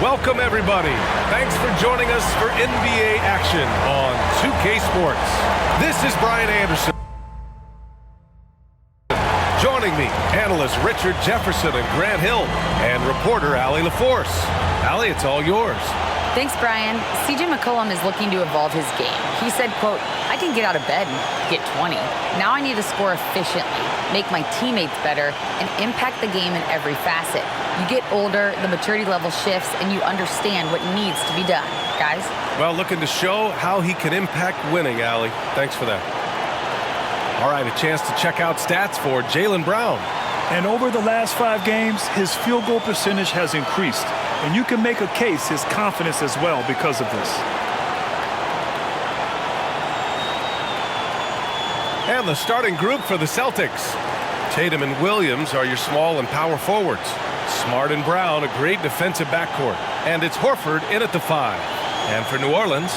Welcome, everybody. Thanks for joining us for NBA action on 2K Sports. This is Brian Anderson. Joining me, analysts Richard Jefferson and Grant Hill, and reporter Allie LaForce. Allie, it's all yours. Thanks, Brian. CJ McCollum is looking to evolve his game. He said, quote, "I can get out of bed and get 20. Now I need to score efficiently, make my teammates better, and impact the game in every facet. You get older, the maturity level shifts, and you understand what needs to be done." Guys? Well, looking to show how he can impact winning, Allie. Thanks for that. All right, a chance to check out stats for Jaylen Brown. And over the last 5 games, his field goal percentage has increased. And you can make a case his confidence as well because of this. And the starting group for the Celtics. Tatum and Williams are your small and power forwards. Smart and Brown, a great defensive backcourt. And it's Horford in at the 5. And for New Orleans,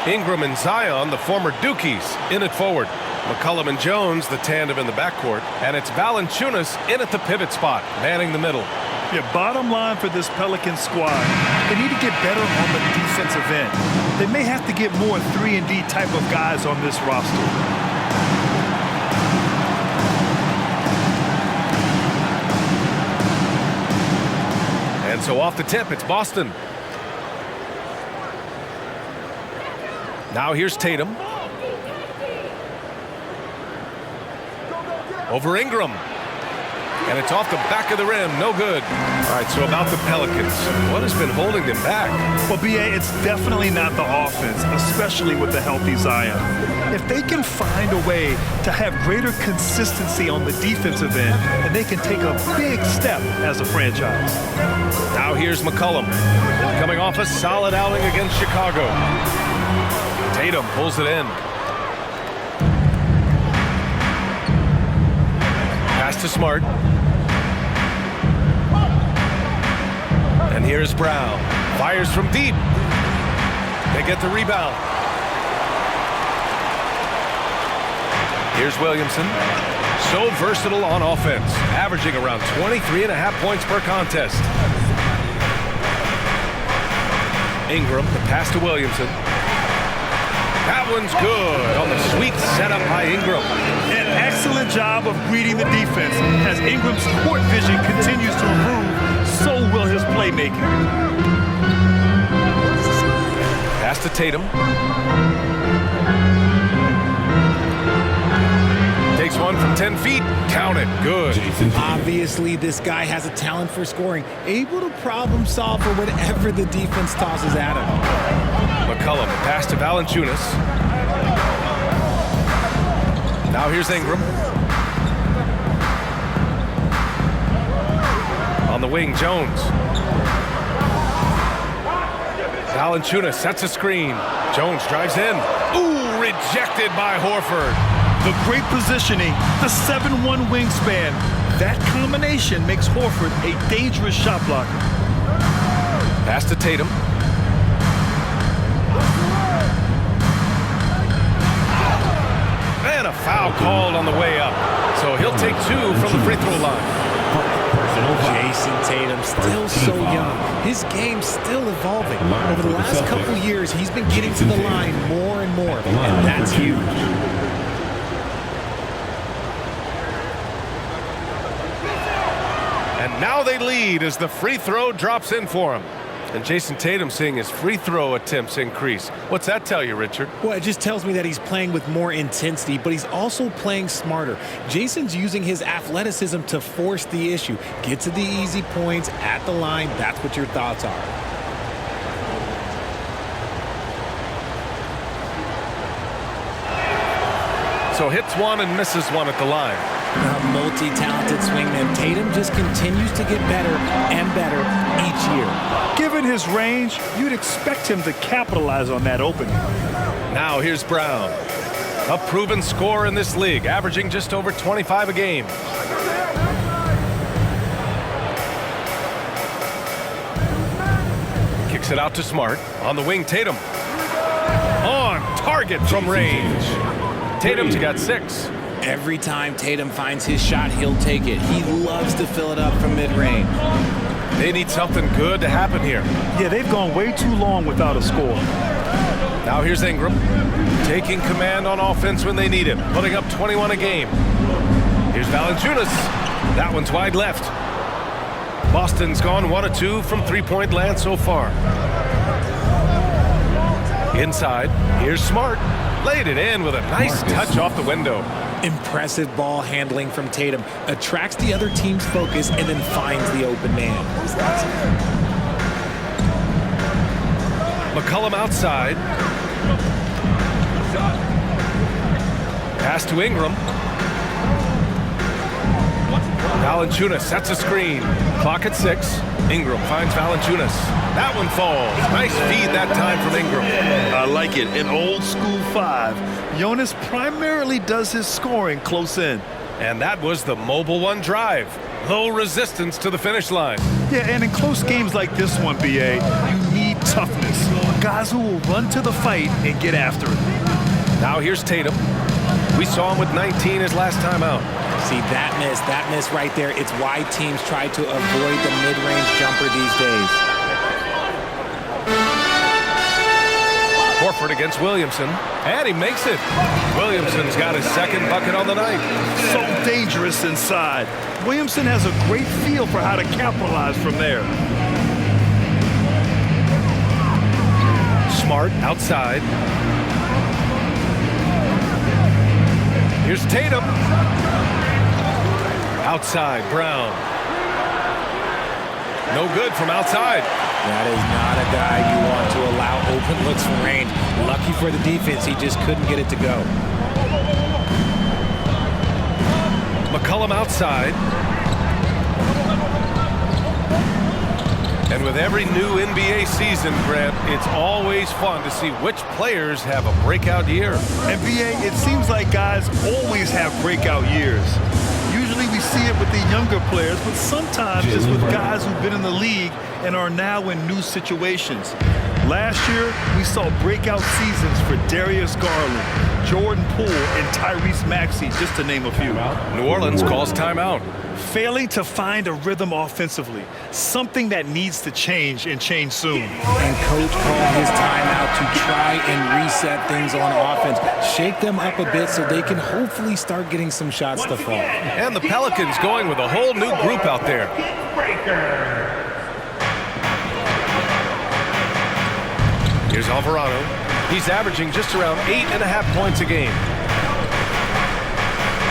Ingram and Zion, the former Dukies, in at forward. McCollum and Jones, the tandem in the backcourt. And it's Valanciunas in at the pivot spot, manning the middle. Yeah, bottom line for this Pelicans squad, they need to get better on the defensive end. They may have to get more 3-and-D type of guys on this roster. And so off the tip, it's Boston. Now here's Tatum. Over Ingram. And it's off the back of the rim. No good. All right, so about the Pelicans. What has been holding them back? Well, B.A., it's definitely not the offense, especially with the healthy Zion. If they can find a way to have greater consistency on the defensive end, then they can take a big step as a franchise. Now here's McCollum. Coming off a solid outing against Chicago. Tatum pulls it in. Pass to Smart. And here's Brown. Fires from deep. They get the rebound. Here's Williamson. So versatile on offense, averaging around 23.5 points per contest. Ingram, the pass to Williamson. That one's good on the sweet setup by Ingram. An excellent job of reading the defense. As Ingram's court vision continues to improve, so will his playmaking. Pass to Tatum. Takes one from 10 feet. Count it. Good. Obviously, this guy has a talent for scoring. Able to problem solve for whatever the defense tosses at him. McCollum, pass to Valanciunas. Now here's Ingram. On the wing, Jones. Valanciunas sets a screen. Jones drives in. Ooh, rejected by Horford. The great positioning, the 7'1" wingspan. That combination makes Horford a dangerous shot blocker. Pass to Tatum. And a foul called on the way up. So he'll take 2 from the free throw line. Jason Tatum, still so young. His game's still evolving. Over the last couple years, he's been getting to the line more and more, and that's huge. And now they lead as the free throw drops in for him. And Jason Tatum seeing his free throw attempts increase. What's that tell you, Richard? Well, it just tells me that he's playing with more intensity, but he's also playing smarter. Jason's using his athleticism to force the issue. Get to the easy points at the line. That's what your thoughts are. So hits one and misses one at the line. A multi-talented swingman. Tatum just continues to get better and better each year. Given his range, you'd expect him to capitalize on that opening. Now here's Brown. A proven scorer in this league, averaging just over 25 a game. Kicks it out to Smart. On the wing, Tatum. On target from range. Tatum's got 6. Every time Tatum finds his shot, he'll take it. He loves to fill it up from mid-range. They need something good to happen here. Yeah, they've gone way too long without a score. Now here's Ingram, taking command on offense when they need him, putting up 21 a game. Here's Valanciunas. That one's wide left. Boston's gone 1 of 2 from three-point land so far. Inside, here's Smart. Laid it in with a nice touch off the window. Impressive ball handling from Tatum. Attracts the other team's focus and then finds the open man. McCollum outside. Pass to Ingram. Valanciunas sets a screen. Clock at 6. Ingram finds Valanciunas. That one falls. Nice feed that time from Ingram. I like it. An old school 5. Jonas primarily does his scoring close in. And that was the mobile one drive. Low resistance to the finish line. Yeah, and in close games like this one, BA, you need toughness. Guys who will run to the fight and get after it. Now here's Tatum. We saw him with 19 his last time out. See, that miss right there. It's why teams try to avoid the mid-range jumper these days. Horford against Williamson, and he makes it. Williamson's got his second bucket on the night. So dangerous inside. Williamson has a great feel for how to capitalize from there. Smart outside. Here's Tatum. Outside, Brown. No good from outside. That is not a guy you want to allow open looks from range. Lucky for the defense, he just couldn't get it to go. McCollum outside. And with every new NBA season, Grant, it's always fun to see which players have a breakout year. NBA, it seems like guys always have breakout years. Usually we see it with the younger players, but sometimes it's with guys who've been in the league and are now in new situations. Last year, we saw breakout seasons for Darius Garland, Jordan Poole, and Tyrese Maxey, just to name a few. New Orleans calls timeout. Failing to find a rhythm offensively, something that needs to change and change soon. And coach called his timeout to try and reset things on offense. Shake them up a bit so they can hopefully start getting some shots to fall. And the Pelicans going with a whole new group out there. Here's Alvarado. He's averaging just around 8.5 points a game.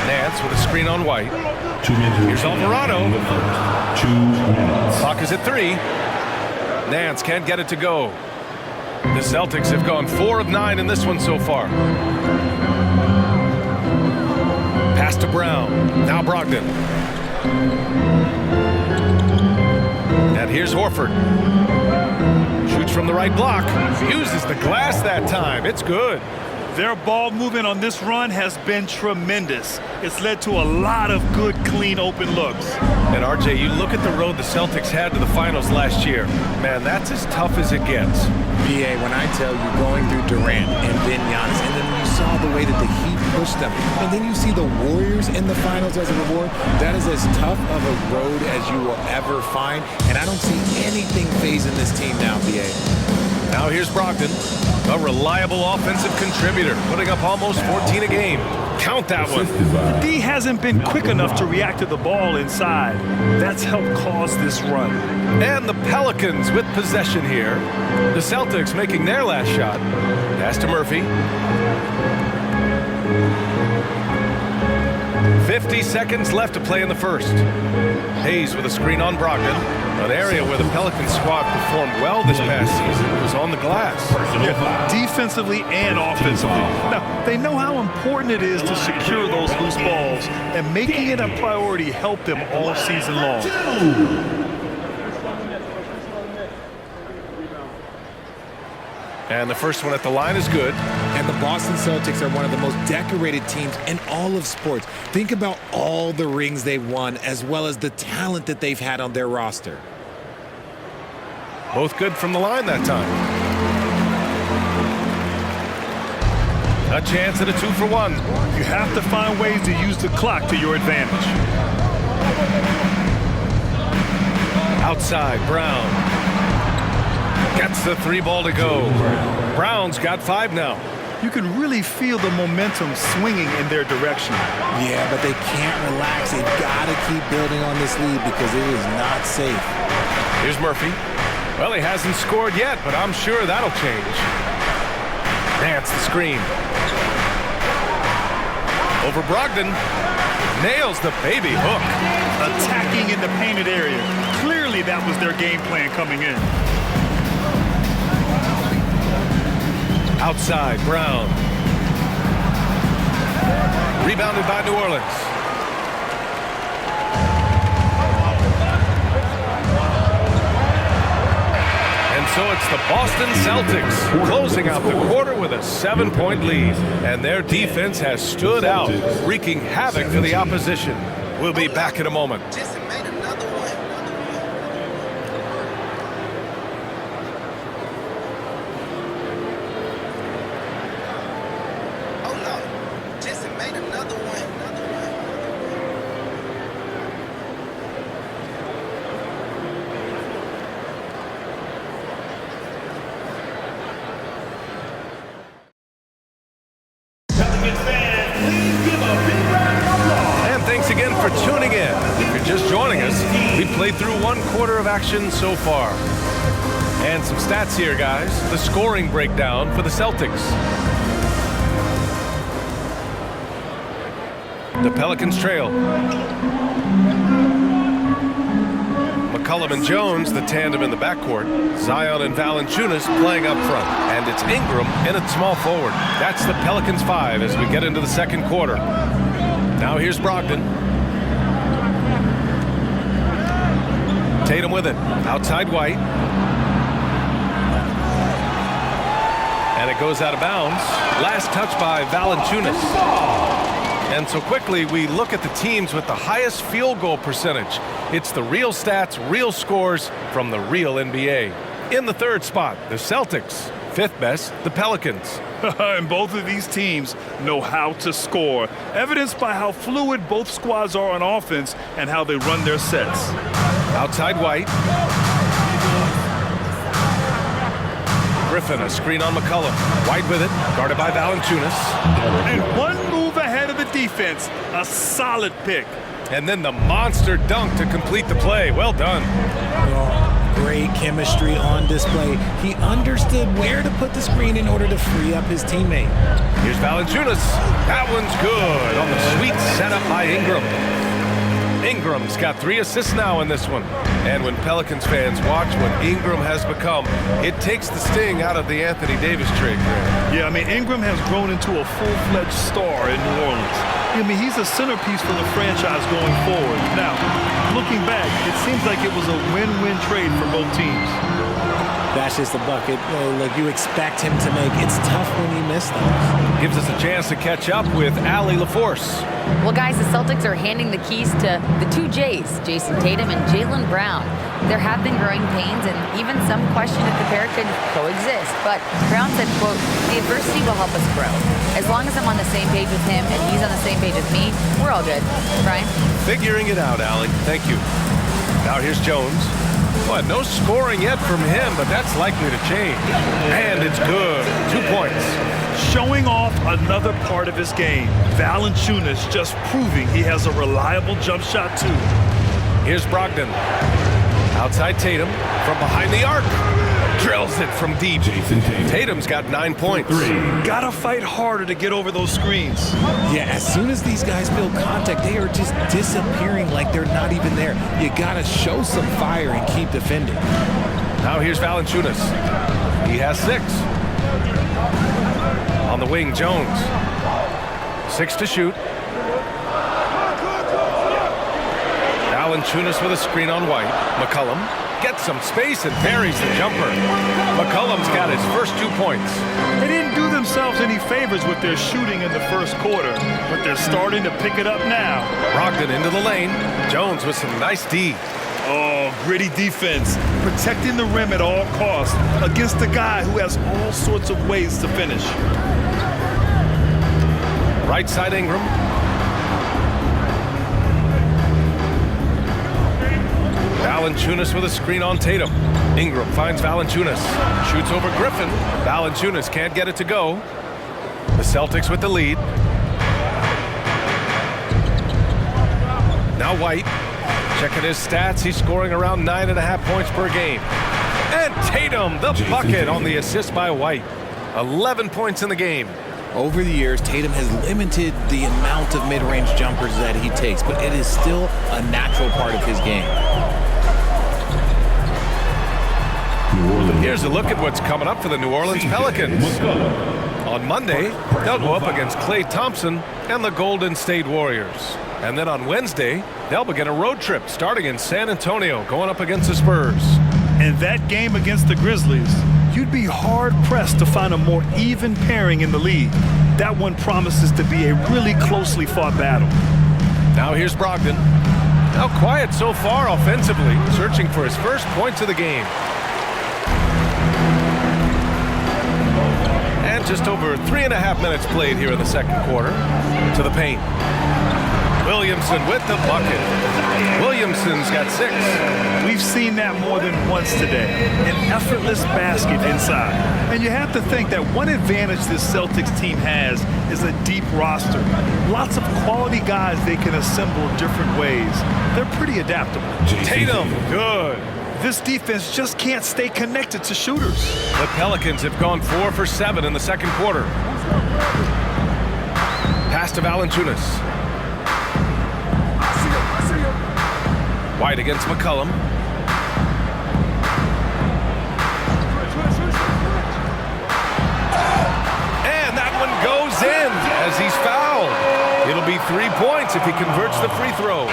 Nance with a screen on White. Here's Alvarado. Clock is at 3. Nance can't get it to go. The Celtics have gone 4 of 9 in this one so far. Pass to Brown. Now Brogdon. And here's Horford. Shoots from the right block. Uses the glass that time. It's good. Their ball movement on this run has been tremendous. It's led to a lot of good, clean, open looks. And RJ, you look at the road the Celtics had to the finals last year. Man, that's as tough as it gets. BA, when I tell you going through Durant and then Giannis, and then you saw the way that the Heat pushed them, and then you see the Warriors in the finals as a reward, that is as tough of a road as you will ever find, and I don't see anything phasing this team now, BA. Now here's Brogdon, a reliable offensive contributor, putting up almost 14 a game. Count that one. D hasn't been quick enough to react to the ball inside. That's helped cause this run. And the Pelicans with possession here. The Celtics making their last shot. Pass to Murphy. 50 seconds left to play in the first. Hayes with a screen on Brogdon. An area where the Pelicans squad performed well this past season was on the glass. Yeah, defensively and offensively. Now, they know how important it is to secure those loose balls, and making it a priority helped them all season long. And the first one at the line is good. And the Boston Celtics are one of the most decorated teams in all of sports. Think about all the rings they've won, as well as the talent that they've had on their roster. Both good from the line that time. A chance at a 2-for-1. You have to find ways to use the clock to your advantage. Outside, Brown. Gets the 3 ball to go. Brown's got 5 now. You can really feel the momentum swinging in their direction. Yeah, but they can't relax. They've got to keep building on this lead because it is not safe. Here's Murphy. Well, he hasn't scored yet, but I'm sure that'll change. That's the screen. Over Brogdon. Nails the baby hook. Attacking in the painted area. Clearly that was their game plan coming in. Outside, Brown. Rebounded by New Orleans. And so it's the Boston Celtics closing out the quarter with a 7-point lead. And their defense has stood out, wreaking havoc for the opposition. We'll be back in a moment. And thanks again for tuning in. If you're just joining us, we've played through 1 quarter of action so far. And some stats here, guys. The scoring breakdown for the Celtics. The Pelicans trail. McCollum and Jones, the tandem in the backcourt. Zion and Valanciunas playing up front. And it's Ingram in at small forward. That's the Pelicans 5 as we get into the second quarter. Now here's Brogdon. Tatum with it. Outside White. And it goes out of bounds. Last touch by Valanciunas. And so quickly we look at the teams with the highest field goal percentage. It's the real stats, real scores from the real NBA. In the 3rd spot, the Celtics. 5th best, the Pelicans. And both of these teams know how to score, evidenced by how fluid both squads are on offense and how they run their sets. Outside White. Griffin, a screen on McCollum. White with it, guarded by Valanciunas. And 1 move ahead of the defense, a solid pick. And then the monster dunk to complete the play. Well done. Great chemistry on display. He understood where to put the screen in order to free up his teammate. Here's Valanciunas. That one's good on the sweet setup by Ingram. Ingram's got 3 assists now in this one. And when Pelicans fans watch what Ingram has become, it takes the sting out of the Anthony Davis trade. Yeah, I mean, Ingram has grown into a full-fledged star in New Orleans. I mean, he's a centerpiece for the franchise going forward. Now, looking back, it seems like it was a win-win trade for both teams. That's just a bucket like you expect him to make. It's tough when he missed those. Gives us a chance to catch up with Allie LaForce. Well, guys, the Celtics are handing the keys to the 2 J's, Jason Tatum and Jaylen Brown. There have been growing pains and even some question if the pair could coexist. But Brown said, quote, "The adversity will help us grow. As long as I'm on the same page with him and he's on the same page with me, we're all good." Brian? Figuring it out, Allie. Thank you. Now here's Jones. Well, no scoring yet from him, but that's likely to change. And it's good. 2 points. Showing off another part of his game. Valanciunas just proving he has a reliable jump shot, too. Here's Brogdon. Outside Tatum from behind the arc. Drills it from deep. Tatum's got 9 points. Gotta fight harder to get over those screens. Yeah, as soon as these guys feel contact, they are just disappearing like they're not even there. You gotta show some fire and keep defending. Now here's Valanciunas. He has 6. On the wing, Jones. 6 to shoot. Valanciunas with a screen on White. McCollum gets some space and buries the jumper. McCollum's got his first 2 points. They didn't do themselves any favors with their shooting in the first quarter, but they're starting to pick it up now. Brogdon into the lane. Jones with some nice D. Oh, gritty defense, protecting the rim at all costs against a guy who has all sorts of ways to finish. Right side Ingram. Valanciunas with a screen on Tatum. Ingram finds Valanciunas. Shoots over Griffin. Valanciunas can't get it to go. The Celtics with the lead. Now White. Checking his stats. He's scoring around 9.5 points per game. And Tatum, the bucket on the assist by White. 11 points in the game. Over the years, Tatum has limited the amount of mid-range jumpers that he takes, but it is still a natural part of his game. Here's a look at what's coming up for the New Orleans Pelicans. On Monday, they'll go up against Klay Thompson and the Golden State Warriors. And then on Wednesday, they'll begin a road trip starting in San Antonio, going up against the Spurs. And that game against the Grizzlies, you'd be hard-pressed to find a more even pairing in the league. That one promises to be a really closely fought battle. Now here's Brogdon. Now quiet so far offensively, searching for his first points of the game. And just over 3.5 minutes played here in the second quarter. To the paint. Williamson with the bucket. Williamson's got 6. We've seen that more than once today. An effortless basket inside. And you have to think that one advantage this Celtics team has is a deep roster. Lots of quality guys they can assemble different ways. They're pretty adaptable. Tatum, good. This defense just can't stay connected to shooters. The Pelicans have gone 4 for 7 in the second quarter. Pass to Valanciunas. White against McCollum. And that one goes in as he's fouled. It'll be 3 points if he converts the free throw.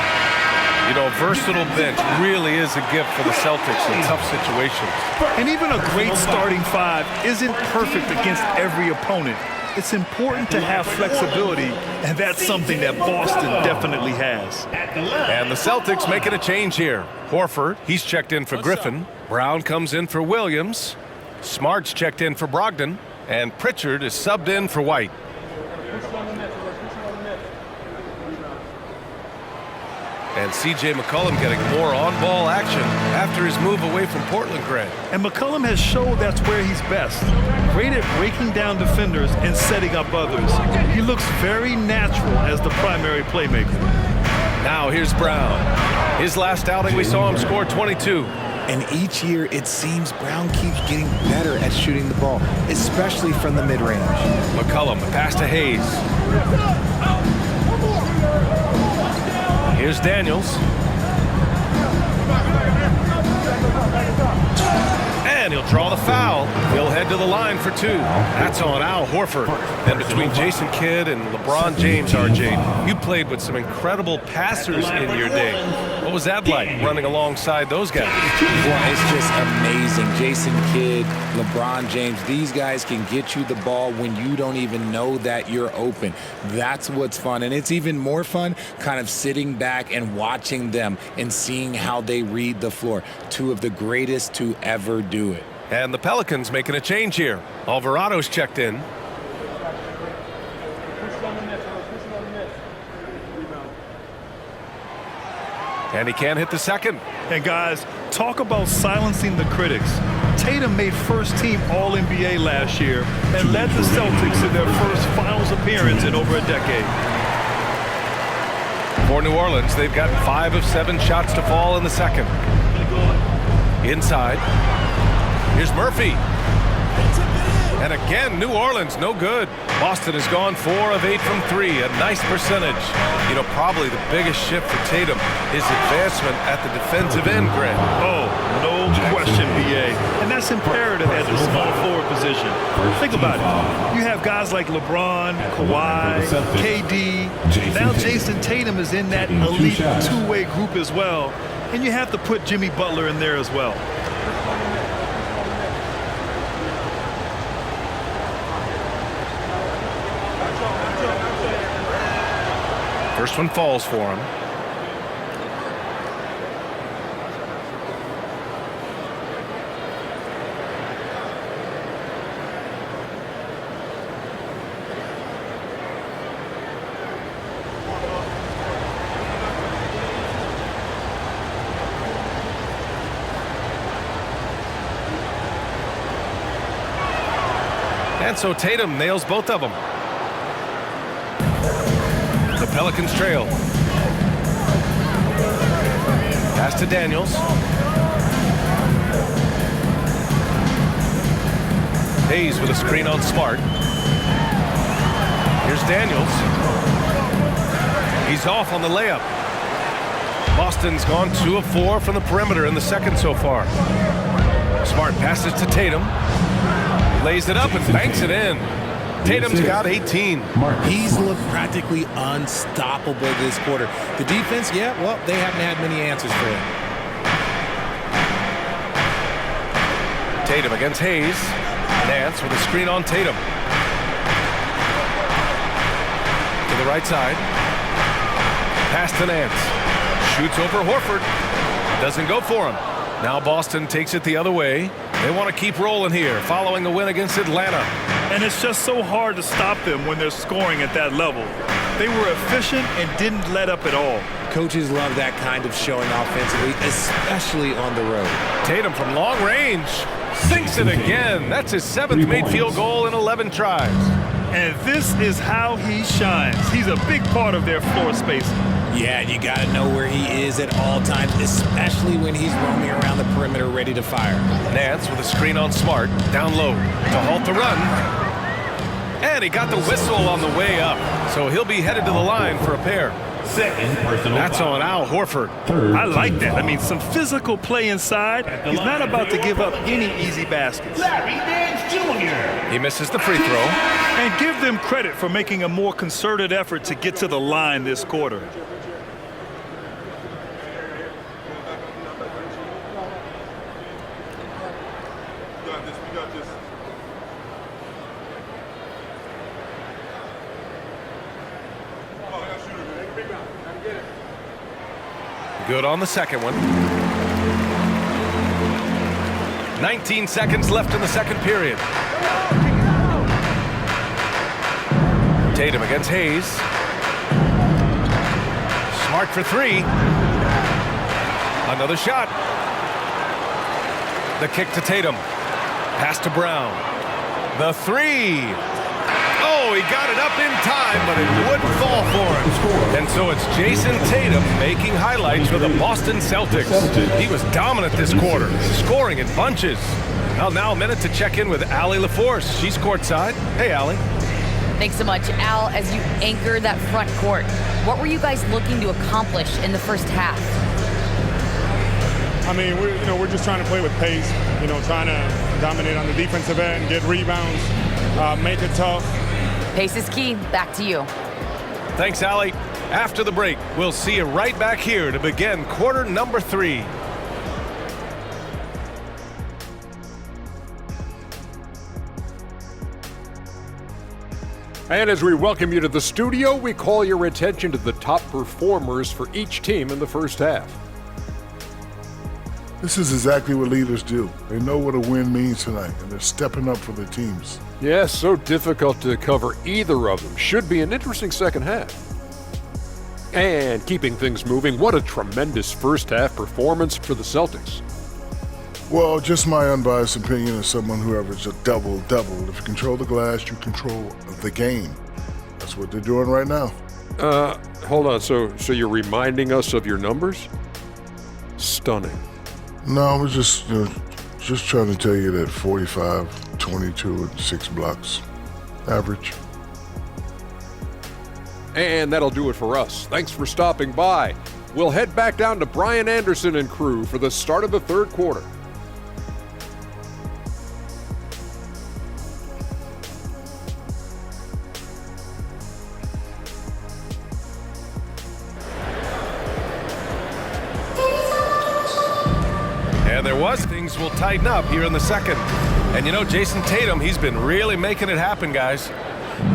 You know, a versatile bench really is a gift for the Celtics in tough situations. And even a great starting five isn't perfect against every opponent. It's important to have flexibility, and that's something that Boston definitely has. And the Celtics making a change here. Horford, he's checked in for Griffin. Brown comes in for Williams. Smart's checked in for Brogdon. And Pritchard is subbed in for White. And C.J. McCollum getting more on-ball action after his move away from Portland, Grant. And McCollum has showed that's where he's best. Great at breaking down defenders and setting up others. He looks very natural as the primary playmaker. Now here's Brown. His last outing, we saw him score 22. And each year, it seems Brown keeps getting better at shooting the ball, especially from the mid-range. McCollum, the pass to Hayes. Here's Daniels. And he'll draw the foul. He'll head to the line for 2. That's on Al Horford. And between Jason Kidd and LeBron James, RJ, you played with some incredible passers in your day. What was that like, running alongside those guys? Well, it's just amazing. Jason Kidd, LeBron James, these guys can get you the ball when you don't even know that you're open. That's what's fun. And it's even more fun kind of sitting back and watching them and seeing how they read the floor. 2 of the greatest to ever do it. And the Pelicans making a change here. Alvarado's checked in. And he can't hit the second. And guys, talk about silencing the critics. Tatum made first-team All-NBA last year and led the Celtics to their first finals appearance in over a decade. For New Orleans, they've got 5 of 7 shots to fall in the second. Inside. Here's Murphy. And again, New Orleans, no good. Boston has gone 4 of 8 from 3, a nice percentage. You know, probably the biggest shift for Tatum, his advancement at the defensive end, Grant. Oh, no question, B.A. And that's imperative at the small forward position. Think about it. You have guys like LeBron, Kawhi, KD. Now Jason Tatum is in that elite two-way group as well. And you have to put Jimmy Butler in there as well. First one falls for him. And so Tatum nails both of them. The Pelicans trail. Pass to Daniels. Hayes with a screen on Smart. Here's Daniels. He's off on the layup. Boston's gone 2 of 4 from the perimeter in the second so far. Smart passes to Tatum. Lays it up and banks it in. Tatum's got 18. He's looked practically unstoppable this quarter. The defense, yeah, well, they haven't had many answers for him. Tatum against Hayes. Nance with a screen on Tatum. To the right side. Pass to Nance. Shoots over Horford. Doesn't go for him. Now Boston takes it the other way. They want to keep rolling here following the win against Atlanta. And it's just so hard to stop them when they're scoring at that level. They were efficient and didn't let up at all. Coaches love that kind of showing offensively, especially on the road. Tatum from long range. Sinks it again. That's his 7th made field goal in 11 tries. And this is how he shines. He's a big part of their floor spacing. Yeah, you got to know where he is at all times, especially when he's roaming around the perimeter ready to fire. Nance with a screen on Smart. Down low to halt the run. And he got the whistle on the way up. So he'll be headed to the line for a pair. Second personal That's foul. on Al Horford. I like that. I mean, some physical play inside. He's not about to give up any easy baskets. Larry Nance Jr. He misses the free throw. And give them credit for making a more concerted effort to get to the line this quarter. Good on the second one. 19 seconds left in the second period. Tatum against Hayes. Smart for 3. Another shot. The kick to Tatum. Pass to Brown. The 3. Oh, he got it up in time, but it wouldn't fall for him. And so it's Jason Tatum making highlights for the Boston Celtics. He was dominant this quarter, scoring in bunches. Well, now a minute to check in with Allie LaForce. She's courtside. Hey, Allie. Thanks so much, Al. As you anchor that front court, what were you guys looking to accomplish in the first half? I mean, we're just trying to play with pace, trying to dominate on the defensive end, get rebounds, make it tough. Pace is key. Back to you. Thanks, Allie. After the break, we'll see you right back here to begin quarter number 3. And as we welcome you to the studio, we call your attention to the top performers for each team in the first half. This is exactly what leaders do. They know what a win means tonight, and they're stepping up for their teams. Yes, so difficult to cover either of them. Should be an interesting second half. And keeping things moving, what a tremendous first half performance for the Celtics. Well, just my unbiased opinion as someone who averaged a double-double. If you control the glass, you control the game. That's what they're doing right now. Hold on, so you're reminding us of your numbers? Stunning. No, I was just trying to tell you that 45, 22, and 6 blocks. Average. And that'll do it for us. Thanks for stopping by. We'll head back down to Brian Anderson and crew for the start of the third quarter. And there was things will tighten up here in the second. And Jason Tatum, he's been really making it happen, guys.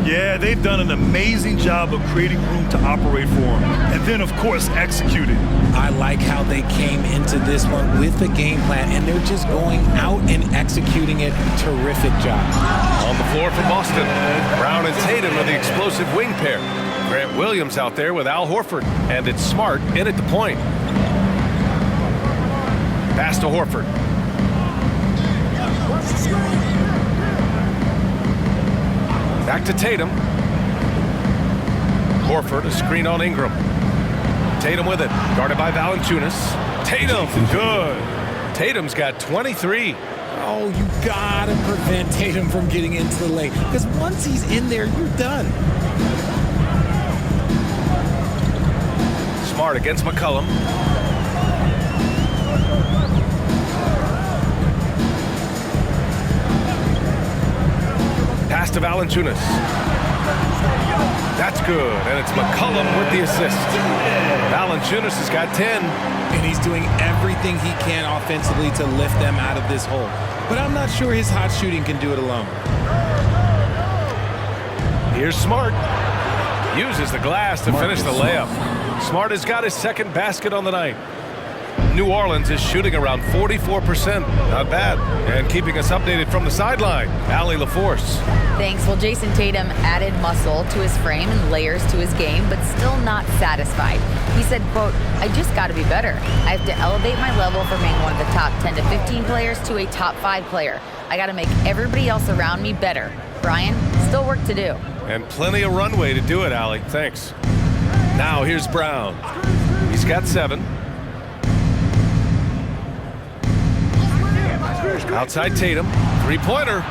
Yeah, they've done an amazing job of creating room to operate for him. And then, of course, executing. I like how they came into this one with the game plan, and they're just going out and executing it. Terrific job. On the floor for Boston, Brown and Tatum are the explosive wing pair. Grant Williams out there with Al Horford, and it's Smart in at the point. Pass to Horford. Back to Tatum. Horford, a screen on Ingram. Tatum with it, guarded by Valanciunas. Tatum, good. Tatum's got 23. Oh, you gotta prevent Tatum from getting into the lane, because once he's in there, you're done. Smart against McCollum. Pass to Valanciunas. That's good, and it's McCollum with the assist. Valanciunas has got 10. And he's doing everything he can offensively to lift them out of this hole. But I'm not sure his hot shooting can do it alone. Here's Smart. Uses the glass to finish the layup. Smart has got his second basket on the night. New Orleans is shooting around 44%. Not bad. And keeping us updated from the sideline, Allie LaForce. Thanks. Well, Jason Tatum added muscle to his frame and layers to his game, but still not satisfied. He said, quote, I just got to be better. I have to elevate my level from being one of the top 10 to 15 players to a top 5 player. I got to make everybody else around me better. Brian, still work to do. And plenty of runway to do it, Allie. Thanks. Now here's Brown. He's got 7. Outside Tatum, three-pointer.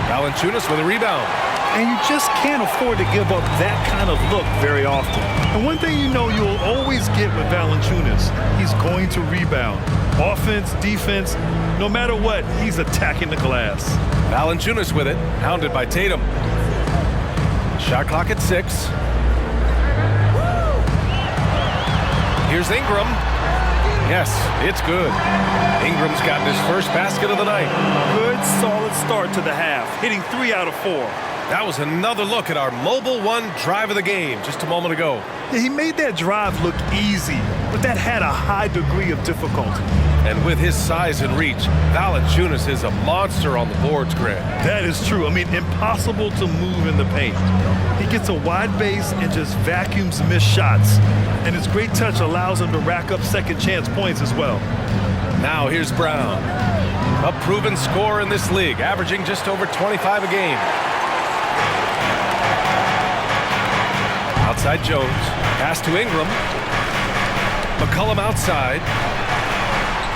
Valanciunas with a rebound. And you just can't afford to give up that kind of look very often. And one thing you know you'll always get with Valanciunas, he's going to rebound. Offense, defense, no matter what, he's attacking the glass. Valanciunas with it, hounded by Tatum. Shot clock at 6. Here's Ingram. Yes, it's good. Ingram's gotten his first basket of the night. Good, solid start to the half, hitting 3 out of 4. That was another look at our Mobile One drive of the game just a moment ago. Yeah, he made that drive look easy, but that had a high degree of difficulty. And with his size and reach, Valanciunas is a monster on the boards, Grant. That is true. I mean, impossible to move in the paint. He gets a wide base and just vacuums missed shots. And his great touch allows him to rack up second chance points as well. Now here's Brown. A proven scorer in this league, averaging just over 25 a game. Outside Jones. Pass to Ingram. McCollum outside.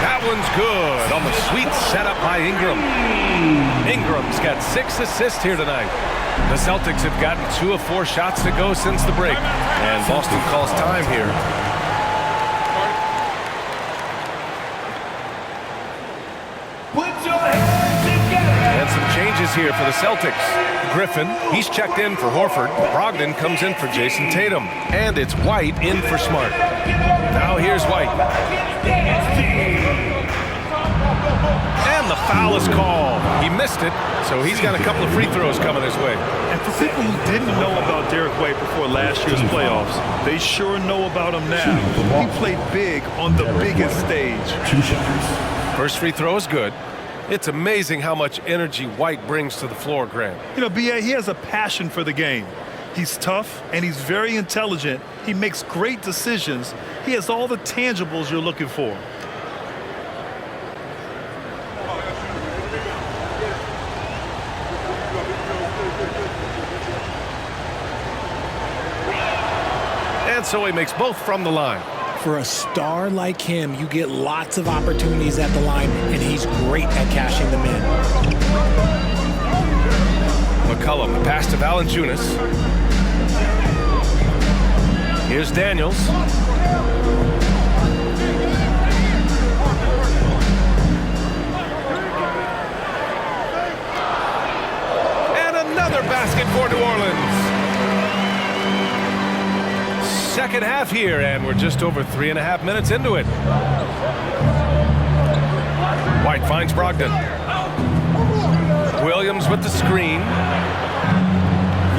That one's good on the sweet setup by Ingram. Ingram's got 6 assists here tonight. The Celtics have gotten 2 of 4 shots to go since the break. And Boston calls time here. And some changes here for the Celtics. Griffin, he's checked in for Horford. Brogdon comes in for Jason Tatum. And it's White in for Smart. Now here's White. And the foul is called. He missed it, so he's got a couple of free throws coming his way. And for people who didn't know about Derek White before last year's playoffs, they sure know about him now. He played big on the biggest stage. First free throw is good. It's amazing how much energy White brings to the floor, Grant. You know, B.A., he has a passion for the game. He's tough, and he's very intelligent. He makes great decisions. He has all the tangibles you're looking for. And so he makes both from the line. For a star like him, you get lots of opportunities at the line, and he's great at cashing them in. McCollum, the pass to Valanciunas. Here's Daniels. And another basket for New Orleans. Second half here, and we're just over 3.5 minutes into it. White finds Brogdon. Williams with the screen.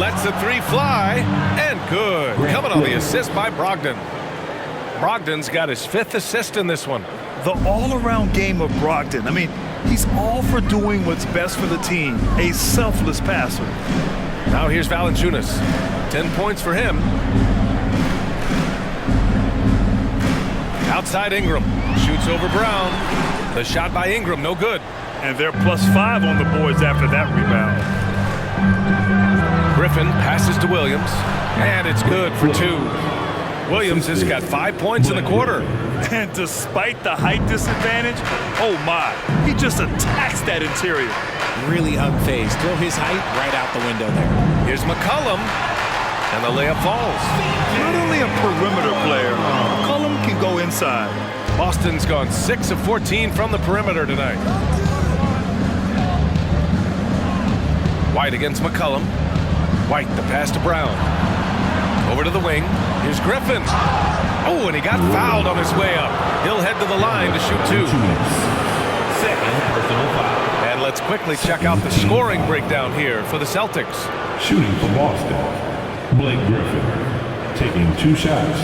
Lets the 3 fly, and good. Coming on the assist by Brogdon. Brogdon's got his 5th assist in this one. The all-around game of Brogdon. I mean, he's all for doing what's best for the team. A selfless passer. Now here's Valanciunas. 10 points for him. Outside Ingram. Shoots over Brown. The shot by Ingram, no good. And they're +5 on the boards after that rebound. Griffin passes to Williams, and it's good for 2. Williams has got 5 points in the quarter. And despite the height disadvantage, oh my, he just attacks that interior. Really unfazed. Throw his height right out the window there. Here's McCollum, and the layup falls. Not only a perimeter player, McCollum can go inside. Boston's gone 6 of 14 from the perimeter tonight. White against McCollum. White, the pass to Brown. Over to the wing. Here's Griffin. Oh, and he got fouled on his way up. He'll head to the line to shoot 2. Second personal foul. And let's quickly check out the scoring breakdown here for the Celtics. Shooting for Boston, Blake Griffin, taking 2 shots.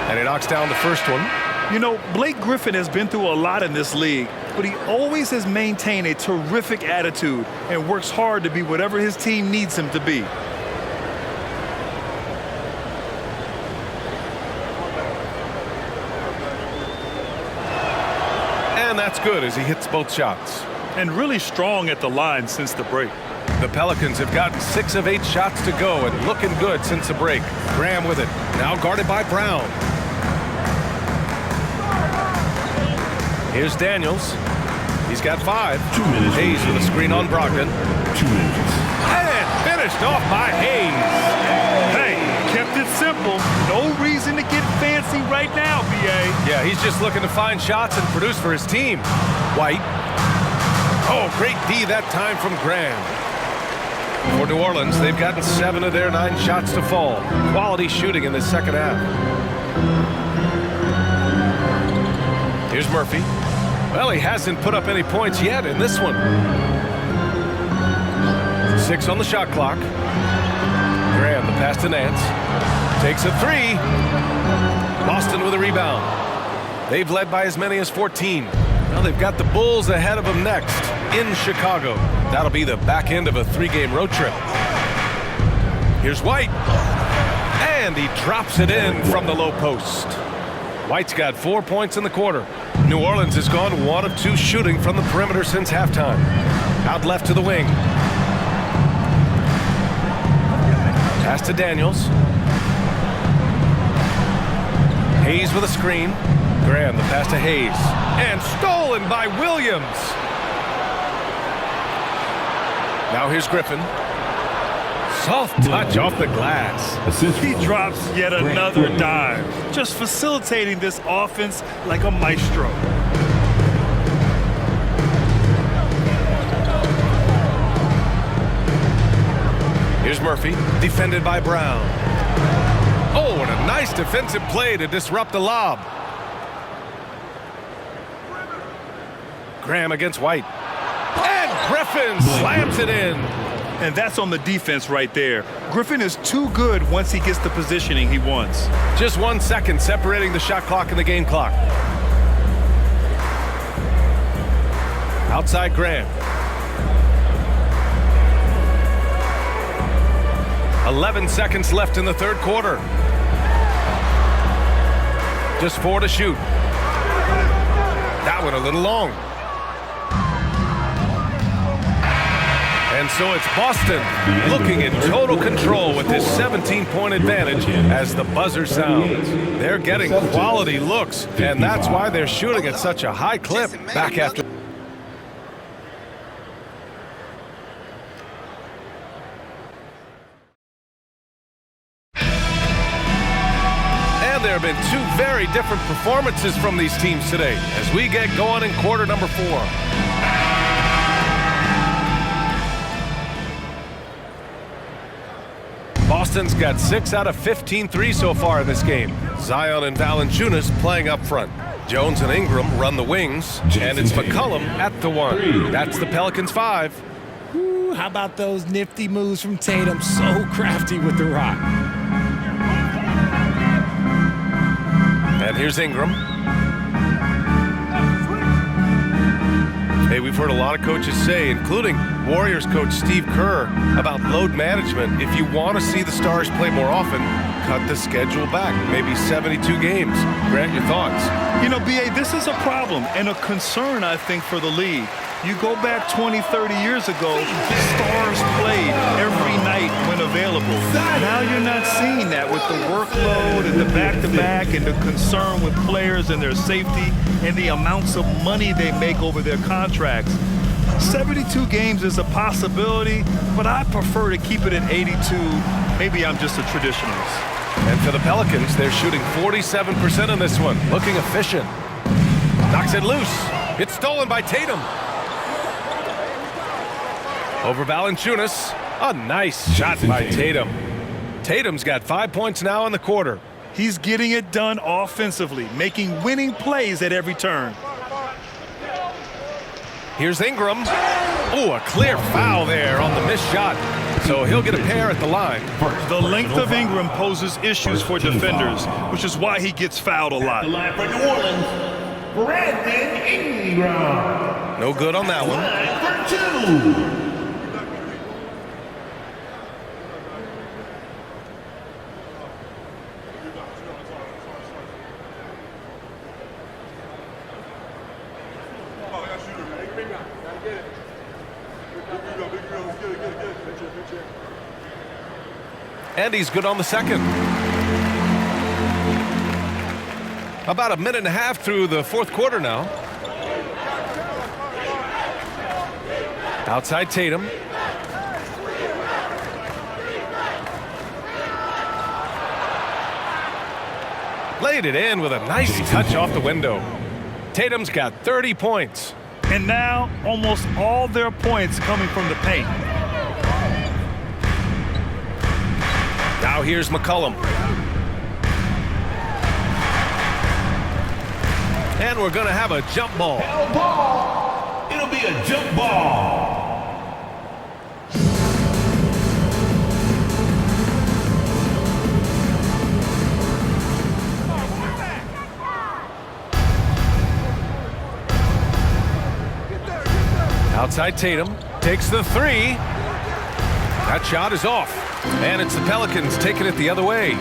And he knocks down the first one. You know, Blake Griffin has been through a lot in this league, but he always has maintained a terrific attitude and works hard to be whatever his team needs him to be. And that's good as he hits both shots. And really strong at the line since the break. The Pelicans have gotten 6 of 8 shots to go and looking good since the break. Graham with it, now guarded by Brown. Here's Daniels. He's got 5. 2 minutes. Hayes with a screen on Brogdon. 2 minutes. And finished off by Hayes. Hey, kept it simple. No reason to get fancy right now, B.A. Yeah, he's just looking to find shots and produce for his team. White. Oh, great D that time from Graham. For New Orleans, they've gotten 7 of their 9 shots to fall. Quality shooting in the second half. Here's Murphy. Well, he hasn't put up any points yet in this one. 6 on the shot clock. Graham, the pass to Nance. Takes a 3. Boston with a rebound. They've led by as many as 14. Now they've got the Bulls ahead of them next in Chicago. That'll be the back end of a 3-game road trip. Here's White. And he drops it in from the low post. White's got 4 points in the quarter. New Orleans has gone 1 of 2 shooting from the perimeter since halftime. Out left to the wing. Pass to Daniels. Hayes with a screen. Graham, the pass to Hayes. And stolen by Williams. Now here's Griffin. Soft touch off the glass. He drops yet another dime, just facilitating this offense like a maestro. Here's Murphy, defended by Brown. Oh, and a nice defensive play to disrupt the lob. Graham against White. And Griffin slams it in. And that's on the defense right there. Griffin is too good once he gets the positioning he wants. Just 1 second separating the shot clock and the game clock. Outside Graham. 11 seconds left in the third quarter. Just 4 to shoot. That one a little long. And so it's Boston looking in total control with this 17-point advantage as the buzzer sounds. They're getting quality looks, and that's why they're shooting at such a high clip back after. And there have been 2 very different performances from these teams today as we get going in quarter number 4. Boston's got 6 out of 15 threes so far in this game. Zion and Valanciunas playing up front. Jones and Ingram run the wings, and it's McCollum at the 1. That's the Pelicans 5. Ooh, how about those nifty moves from Tatum? So crafty with the rock. And here's Ingram. Hey, we've heard a lot of coaches say, including Warriors coach Steve Kerr, about load management. If you want to see the Stars play more often, cut the schedule back, maybe 72 games. Grant, your thoughts? You know, B.A., this is a problem and a concern, I think, for the league. You go back 20, 30 years ago, Stars played every night when available. Now you're not seeing that with the workload and the back-to-back and the concern with players and their safety and the amounts of money they make over their contracts. 72 games is a possibility, but I prefer to keep it at 82. Maybe I'm just a traditionalist. And for the Pelicans, they're shooting 47% on this one, looking efficient. Knocks it loose. It's stolen by Tatum. Over Valanciunas. A nice shot by Tatum. Tatum's got 5 points now in the quarter. He's getting it done offensively, making winning plays at every turn. Here's Ingram. Oh, a clear foul there on the missed shot. So he'll get a pair at the line. The length of Ingram poses issues for defenders, which is why he gets fouled a lot. The line for New Orleans, Brandon Ingram. No good on that one. Line for 2. And he's good on the second. About a minute and a half through the fourth quarter now. Outside Tatum. Laid it in with a nice touch off the window. Tatum's got 30 points. And now almost all their points coming from the paint. Now here's McCollum. And we're going to have a jump ball. Ball. It'll be a jump ball. Outside Tatum takes the three. That shot is off. And it's the Pelicans taking it the other way.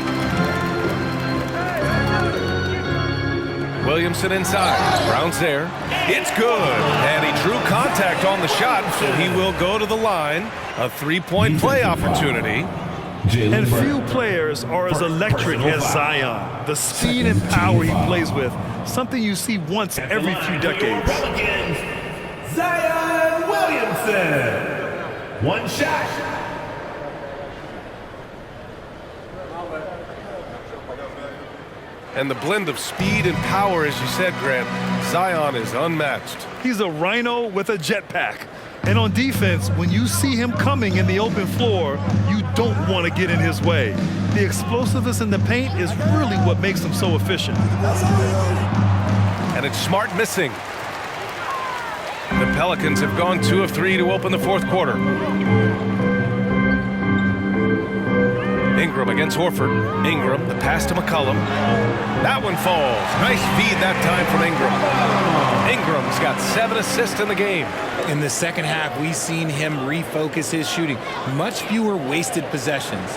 Williamson inside. Brown's there. It's good. And he drew contact on the shot, so he will go to the line. A three-point play opportunity. And few players are as electric as Zion. The speed and power he plays with, something you see once every few decades. Zion Williamson. One shot. And the blend of speed and power, as you said, Grant, Zion is unmatched. He's a rhino with a jetpack. And on defense, when you see him coming in the open floor, you don't want to get in his way. The explosiveness in the paint is really what makes him so efficient. And it's Smart missing. The Pelicans have gone 2 of 3 to open the fourth quarter. Ingram against Horford. Ingram, the pass to McCollum. That one falls. Nice feed that time from Ingram. Ingram's got 7 assists in the game. In the second half, we've seen him refocus his shooting. Much fewer wasted possessions.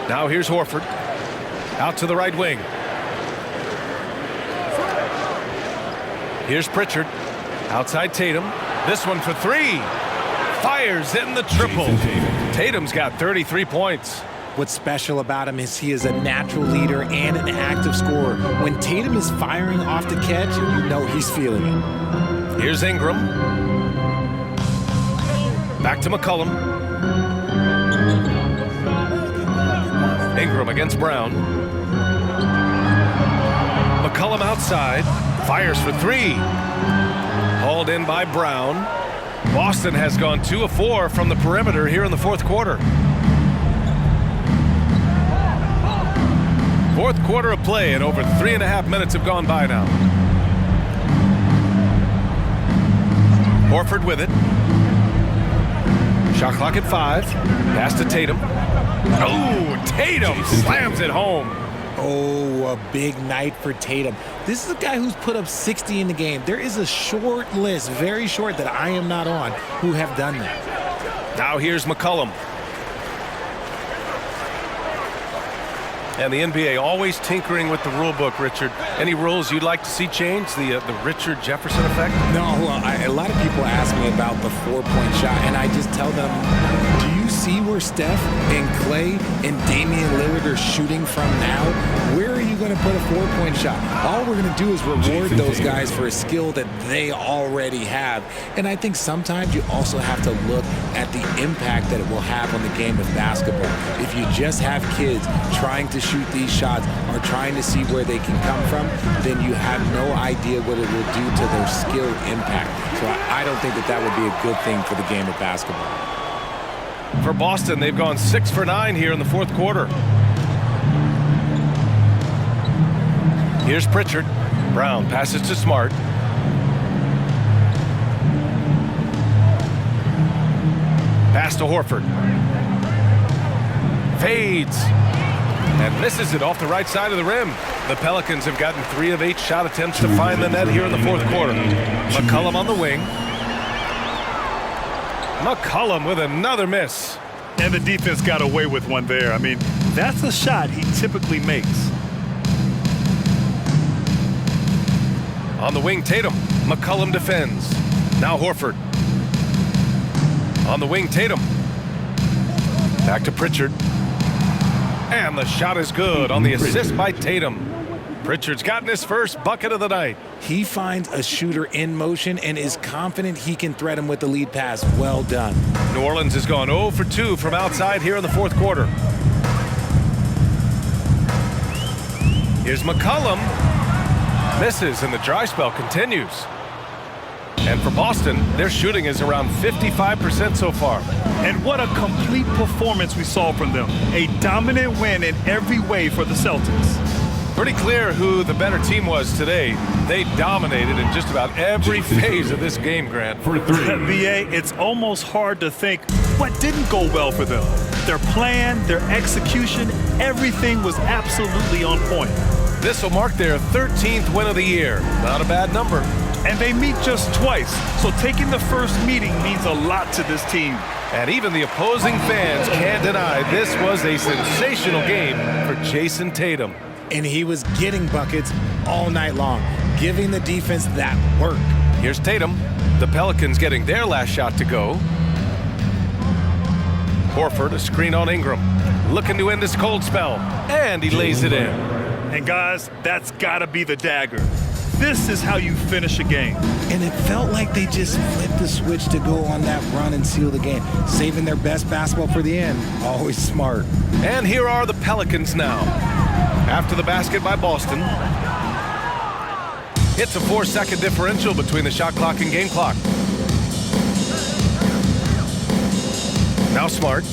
Now here's Horford. Out to the right wing. Here's Pritchard. Outside Tatum. This one for 3. Fires in the triple. Tatum's got 33 points. What's special about him is he is a natural leader and an active scorer. When Tatum is firing off the catch, you know he's feeling it. Here's Ingram. Back to McCollum. Ingram against Brown. McCollum outside. Fires for 3. Hauled in by Brown. Boston has gone 2 of 4 from the perimeter here in the fourth quarter. Fourth quarter of play, and over 3.5 minutes have gone by now. Horford with it. Shot clock at 5. Pass to Tatum. Oh, Tatum slams it home. Oh, a big night for Tatum. This is a guy who's put up 60 in the game. There is a short list, very short, that I am not on, who have done that. Now here's McCollum. And the NBA always tinkering with the rule book, Richard. Any rules you'd like to see change? The Richard Jefferson effect? No, a lot of people ask me about the four-point shot, and I just tell them, do you see where Steph and Clay and Damian Lillard are shooting from now? Where are you going to put a four-point shot? All we're going to do is reward those guys for a skill that they already have. And I think sometimes you also have to look at the impact that it will have on the game of basketball. If you just have kids trying to shoot these shots or trying to see where they can come from, then you have no idea what it will do to their skill impact. So I don't think that would be a good thing for the game of basketball. For Boston, they've gone 6 for 9 here in the fourth quarter. Here's Pritchard. Brown passes to Smart. Pass to Horford. Fades. And misses it off the right side of the rim. The Pelicans have gotten 3 of 8 shot attempts to find the net here in the fourth quarter. McCollum on the wing. McCollum with another miss. And the defense got away with one there. I mean, that's a shot he typically makes. On the wing, Tatum. McCollum defends. Now Horford. On the wing, Tatum. Back to Pritchard. And the shot is good on the assist by Tatum. Pritchard's gotten his first bucket of the night. He finds a shooter in motion and is confident he can thread him with the lead pass. Well done. New Orleans has gone 0 for 2 from outside here in the fourth quarter. Here's McCollum. Misses, and the dry spell continues. And for Boston, their shooting is around 55% so far. And what a complete performance we saw from them. A dominant win in every way for the Celtics. Pretty clear who the better team was today. They dominated in just about every phase of this game, Grant. For 3. BA, it's almost hard to think what didn't go well for them. Their plan, their execution, everything was absolutely on point. This will mark their 13th win of the year. Not a bad number. And they meet just twice, so taking the first meeting means a lot to this team. And even the opposing fans can't deny this was a sensational game for Jason Tatum. And he was getting buckets all night long, giving the defense that work. Here's Tatum. The Pelicans getting their last shot to go. Horford, a screen on Ingram. Looking to end this cold spell. And he lays it in. And guys, that's gotta be the dagger. This is how you finish a game. And it felt like they just flipped the switch to go on that run and seal the game, saving their best basketball for the end. Always smart. And here are the Pelicans now. After the basket by Boston. It's a 4-second differential between the shot clock and game clock. Now Smart.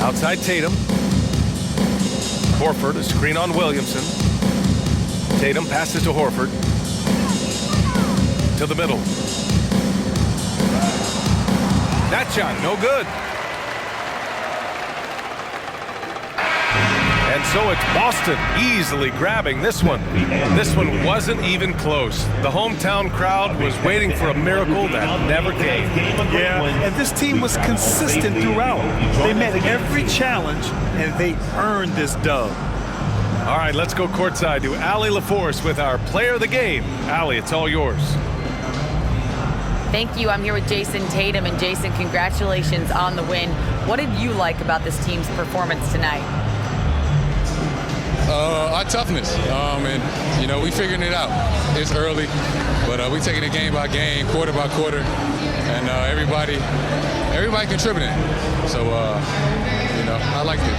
Outside Tatum. Horford, a screen on Williamson. Tatum passes to Horford. To the middle. That shot, no good. And so it's Boston easily grabbing this one. This one wasn't even close. The hometown crowd was waiting for a miracle that never came. Yeah, and this team was consistent throughout. They met every challenge, and they earned this dub. All right, let's go courtside to Allie LaForce with our player of the game. Allie, it's all yours. Thank you. I'm here with Jason Tatum. And Jason, congratulations on the win. What did you like about this team's performance tonight? Our toughness, and we figuring it out. It's early, but we taking it game by game, quarter by quarter, and everybody contributing. So I liked it.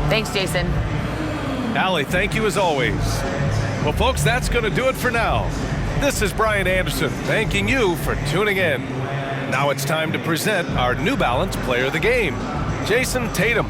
Thanks, Jason. Allie, thank you as always. Well, folks, that's going to do it for now. This is Brian Anderson thanking you for tuning in. Now it's time to present our New Balance Player of the Game, Jason Tatum.